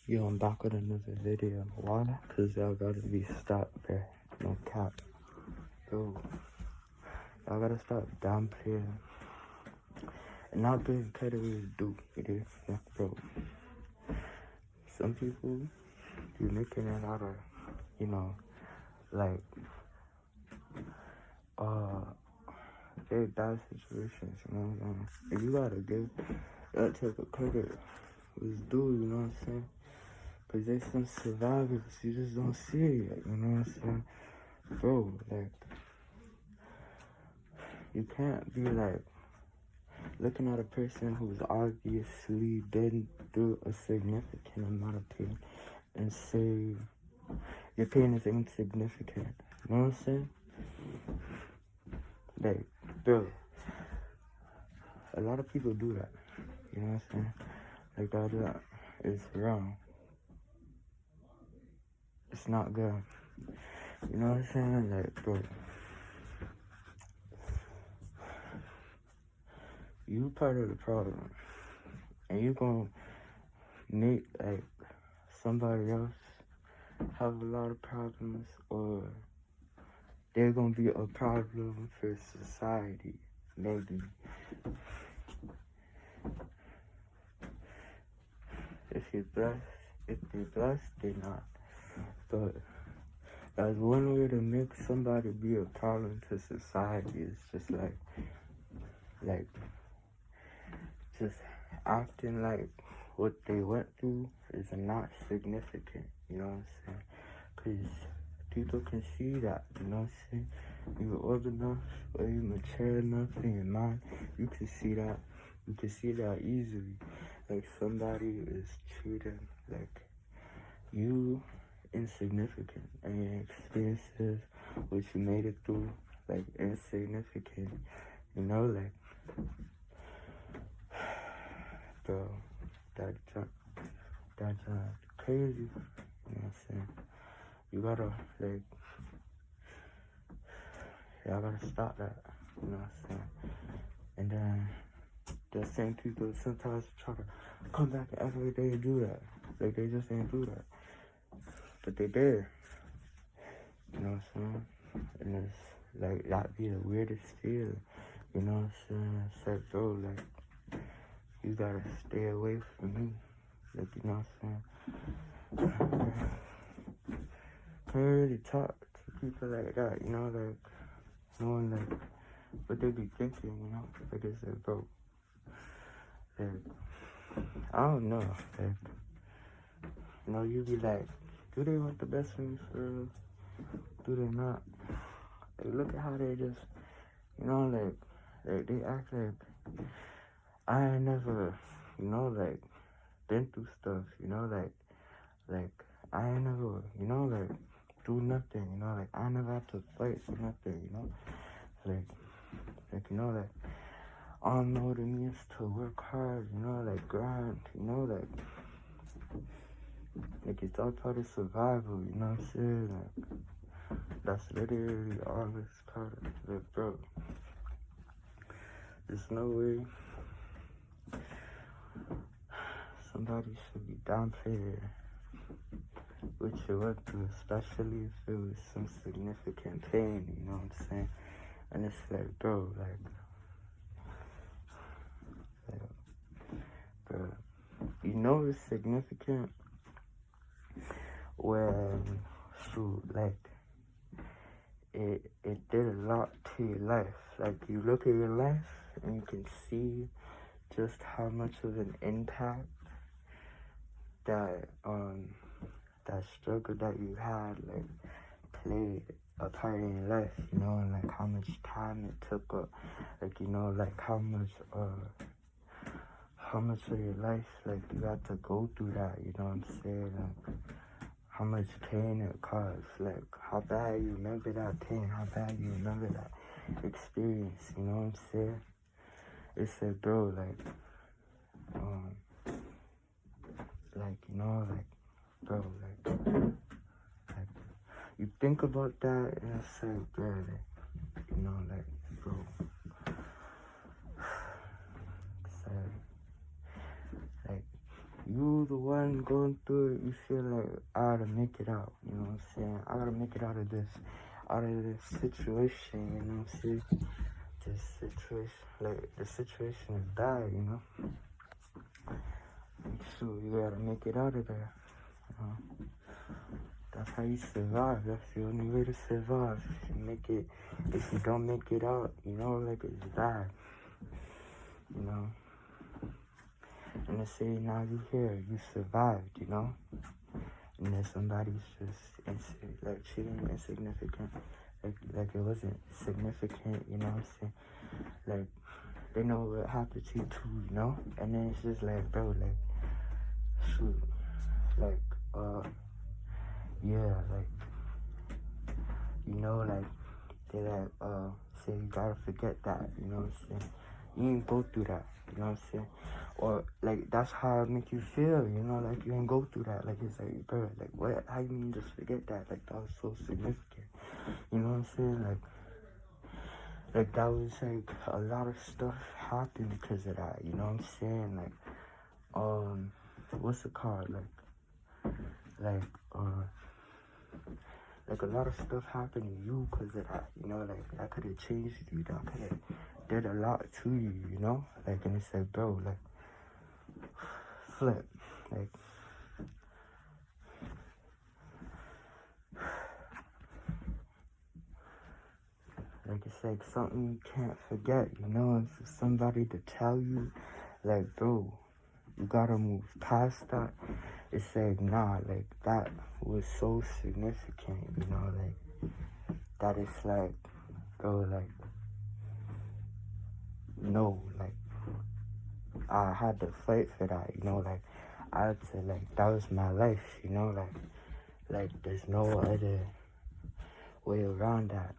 Yo, I'm back with another video. Why? Cause y'all gotta be stopped, bruh. No cap. Yo, y'all gotta stop downplaying and not being petty with do. It is, yeah, bro. Some people be making it out of, you know, like, very bad situations, you know what I'm saying? And you gotta give that type of credit was due, you know what I'm saying? Cause there's some survivors, you just don't see it yet, you know what I'm saying? Bro, like, you can't be like looking at a person who's obviously been through a significant amount of pain and say your pain is insignificant. You know what I'm saying? Like, bro, a lot of people do that. You know what I'm saying? Like, that is wrong. It's not good. You know what I'm saying? Like, bro, you part of the problem. And you gonna make, like, somebody else have a lot of problems, or they're gonna be a problem for society, maybe. If you're blessed, they're not. But that's one way to make somebody be a problem to society. It's just like, just acting like what they went through is not significant, you know what I'm saying? Because people can see that, you know what I'm saying? You're old enough, or you're mature enough in your mind, you can see that. You can see that easily. Like, somebody is treating, like, you insignificant, and your experiences, what you made it through, like, insignificant, you know, like, bro, that's crazy, you know what I'm saying? You gotta, like, y'all gotta stop that, you know what I'm saying? And then, the same people sometimes try to come back and act like they do that, like they just ain't do that, but they did, you know what I'm saying? And it's, like, that be the weirdest feeling, you know what I'm saying? It's like, bro, like, you gotta stay away from me, like, you know what I'm saying? Can't really talk to people like that, you know, like, knowing, like, what they be thinking, you know? Like, it's like, bro, like, I don't know, like, you know, you be like, do they want the best for me for real? Do they not? Like, look at how they just, you know, like they act like I ain't never, you know, like, been through stuff, you know, like, I ain't never, you know, like, do nothing, you know, like, I never have to fight for nothing, you know, like, you know, like, all I know what it means to work hard, you know, like, grind, you know, like, it's all part of survival, you know what I'm saying, like, that's literally all it's part of, like, bro, there's no way somebody should be downplayed what you went through, especially if it was some significant pain, you know what I'm saying? And it's like, bro, like, bro, you know it's significant when, shoot, like, it did a lot to your life. Like, you look at your life and you can see just how much of an impact that that struggle that you had, like, played a part in your life, you know, and like how much time it took up, like, you know, like how much of your life, like, you got to go through that, you know what I'm saying? Like, how much pain it caused, like, how bad you remember that pain, how bad you remember that experience, you know what I'm saying? It's like, bro, like, you know, like, bro, like, you think about that, and it's like, bro, like, you know, like, bro, it's like, you the one going through it, you feel like I gotta make it out, you know what I'm saying? I gotta make it out of this situation, you know what I'm saying? This situation, like, the situation is bad, you know? So you gotta make it out of there, you know? That's how you survive. That's the only way to survive. If you don't make it out, you know, like, it's bad, you know? And they say, now you here, you survived, you know? And then somebody's just, like, treating you insignificant. Like it wasn't significant, you know what I'm saying? Like, they know what happened to you too, you know? And then it's just like, bro, like, shoot, like, yeah, like, you know, like, they like, say you gotta forget that, you know what I'm saying? You ain't go through that, you know what I'm saying? Or, like, that's how it make you feel, you know, like, you ain't go through that. Like, it's like, bro, like, what, how you mean just forget that? Like, that was so significant, you know what I'm saying? Like, that was, like, a lot of stuff happened because of that, you know what I'm saying? Like, what's it called? Like, like, a lot of stuff happened to you because of that, you know? Like, that could have changed you, that could have did a lot to you, you know? Like, and it's like, bro, like, flip, like, it's like something you can't forget, you know? And for somebody to tell you, like, bro, you gotta move past that. It's like, nah, like, that was so significant, you know? Like, that is like, bro, like, no, like, I had to fight for that, you know? Like, I had to, like, that was my life, you know? Like, there's no other way around that.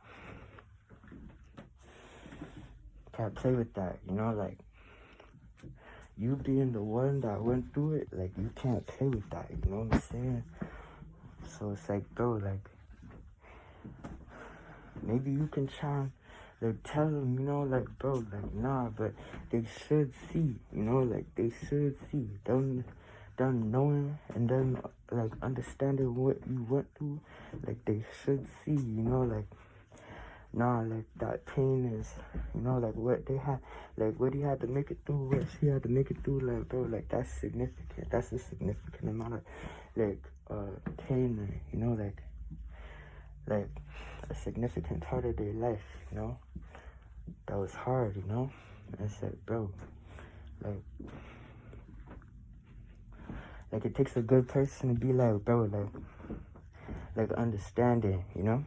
Can't play with that, you know? Like, you being the one that went through it, like, you can't play with that, you know what I'm saying? So it's like, bro, like, maybe you can try and, like, tell them, you know, like, bro, like, nah, but they should see, you know, like, they should see, them knowing and them, like, understanding what you went through, like, they should see, you know, like, nah, like, that pain is, you know, like, what they had, like, what he had to make it through, what she had to make it through, like, bro, like, that's significant. That's a significant amount of, like, pain, you know, like, a significant part of their life, you know, that was hard, you know, and it's like, bro, like, it takes a good person to be like, bro, like, understanding, you know,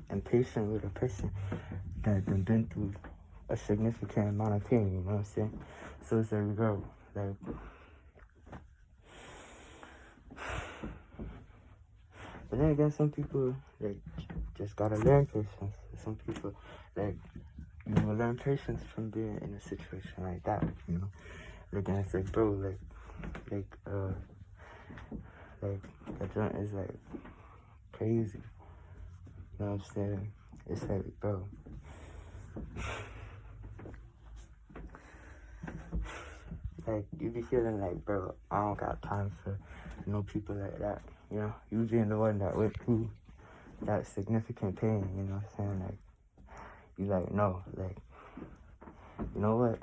and patient with a person that done been through a significant amount of pain, you know what I'm saying? So it's like, bro, like, but then again, some people, like, just gotta learn patience. Some people, like, you know, learn patience from being in a situation like that, you know? Like, and it's like, bro, like, that joint is, like, crazy, you know what I'm saying? It's like, bro, like, you be feeling like, bro, I don't got time for no people like that, you know? You being the one that went through that significant pain, you know what I'm saying? Like, you like, no, like, you know what?